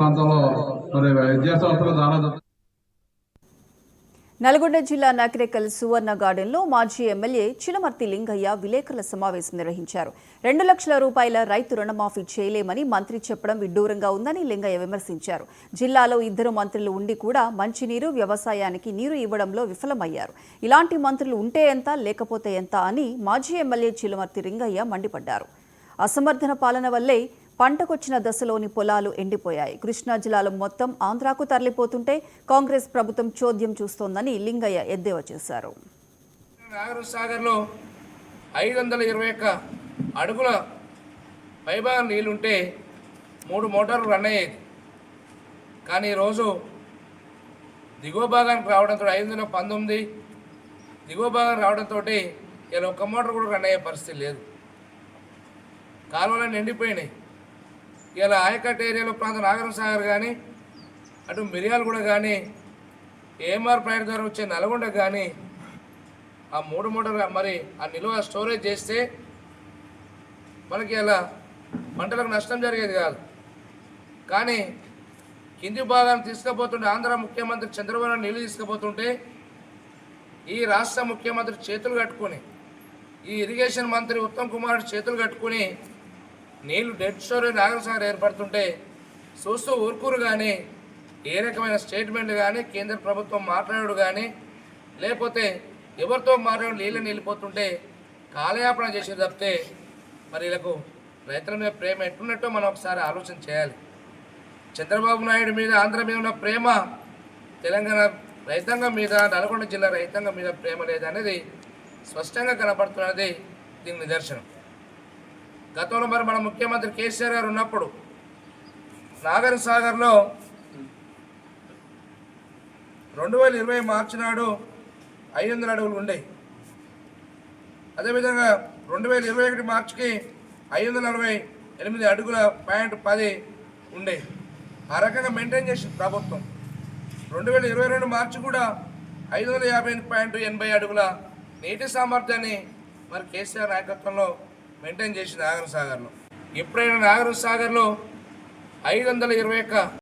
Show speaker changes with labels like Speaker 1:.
Speaker 1: ప్రాంతంలో మరి విద్యా సంస్థలు దాదాపు
Speaker 2: నల్గొండ జిల్లా నకిరేకల్ సువర్ణ గార్డెన్లో మాజీ ఎమ్మెల్యే చిలమర్తి లింగయ్య విలేకరుల సమావేశం నిర్వహించారు. 2 లక్షల రూపాయల రైతు రుణమాఫీ చేయలేమని మంత్రి చెప్పడం విడ్డూరంగా ఉందని లింగయ్య విమర్శించారు. జిల్లాలో 2 మంత్రులు ఉండి కూడా మంచినీరు, వ్యవసాయానికి నీరు ఇవ్వడంలో విఫలమయ్యారు. ఇలాంటి మంత్రులు ఉంటే ఎంత, లేకపోతే ఎంత అని మాజీ ఎమ్మెల్యే చిలమర్తి లింగయ్య మండిపడ్డారు. అసమర్థన పాలన వల్లే పంటకొచ్చిన దశలోని పొలాలు ఎండిపోయాయి. కృష్ణా జిల్లాలో మొత్తం ఆంధ్రాకు తరలిపోతుంటే కాంగ్రెస్ ప్రభుత్వం చోద్యం చూస్తోందని లింగయ్య ఎద్దేవా చేశారు.
Speaker 3: నాగరసాగర్లో 521 అడుగుల పైభాగం నీళ్లుంటే 3 మోటార్లు రన్ అయ్యేది. కానీ ఈరోజు దిగువ భాగానికి రావడంతో 519 దిగువ భాగానికి రావడంతో ఇలా 1 మోటార్ కూడా రన్ అయ్యే పరిస్థితి లేదు. కాలువలన్నీ ఎండిపోయినాయి. ఇలా ఆయకట్టు ఏరియాలో ప్రాంతం నాగరసాగర్ కానీ, అటు మిర్యాలగూడ కానీ, ఏఎంఆర్ ప్లాంట్ ద్వారా వచ్చే నల్గొండ కానీ ఆ 3 మోటార్లు మరి ఆ నిల్వ స్టోరేజ్ చేస్తే మనకి ఇలా పంటలకు నష్టం జరిగేది కాదు. కానీ కింది భాగాన్ని తీసుకుపోతుంటే ఆంధ్ర ముఖ్యమంత్రి చంద్రబాబు నీళ్ళు తీసుకుపోతుంటే ఈ రాష్ట్ర ముఖ్యమంత్రి చేతులు కట్టుకొని, ఈ ఇరిగేషన్ మంత్రి ఉత్తమ్ కుమార్ చేతులు కట్టుకొని నీళ్లు డెడ్ స్టోరేజ్ నాగరసాగర్ ఏర్పడుతుంటే చూస్తూ ఊరుకూరు కానీ, ఏ రకమైన స్టేట్మెంట్లు కానీ, కేంద్ర ప్రభుత్వం మాట్లాడు కానీ, లేకపోతే ఎవరితో మాట్లాడి నీళ్ళని వెళ్ళిపోతుంటే కాలయాపన చేసి తప్పితే మరి వీళ్ళకు రైతుల మీద ప్రేమ ఎట్టున్నట్టో మనం ఒకసారి ఆలోచన చేయాలి. చంద్రబాబు నాయుడు మీద, ఆంధ్ర మీద ఉన్న ప్రేమ తెలంగాణ రైతాంగం మీద, నల్గొండ జిల్లా రైతాంగం మీద ప్రేమ లేదనేది స్పష్టంగా కనపడుతున్నది దీని నిదర్శనం. గతంలో మరి మన ముఖ్యమంత్రి కేసీఆర్ గారు ఉన్నప్పుడు నాగరసాగర్లో 2020 మార్చి నాడు 500 అడుగులు ఉండేవి. అదేవిధంగా 2021 మార్చికి 548 అడుగుల .10 ఉండేవి. ఆ రకంగా మెయింటైన్ చేసింది ప్రభుత్వం. 2022 మార్చి కూడా 558.80 అడుగుల నీటి సామర్థ్యాన్ని మరి కేసీఆర్ నాయకత్వంలో మెయింటైన్ చేసింది నాగరసాగర్లో. ఎప్పుడైనా నాగరసాగర్లో 521